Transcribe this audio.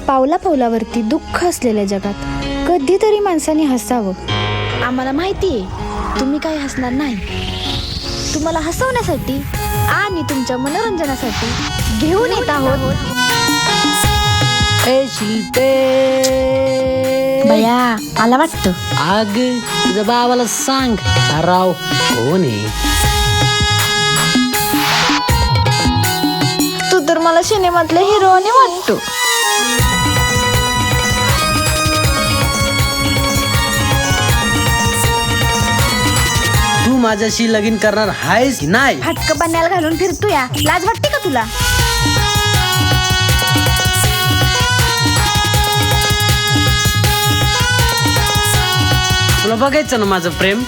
पावला पावलावरती दुःख असलेल्या जगात कधीतरी माणसाने हसावं. आम्हाला माहितीये तुम्ही काही हसणार नाही. तुम्हाला हसवण्यासाठी आणि तुमच्या मनोरंजनासाठी घेऊन येत आहोत ए शिल्पे, बया. मला वाटतं आग तुझ्या बाबाला सांग राव कोण आहे. तू तर मला सिनेमातल्या हिरोने वाटतो. तू माझ्याशी लगीन करणार आहेस की नाही. हटक बन्याला घालून फिरतो या. लाज वाटते का तुला. तुला बघायचं ना माझं प्रेम.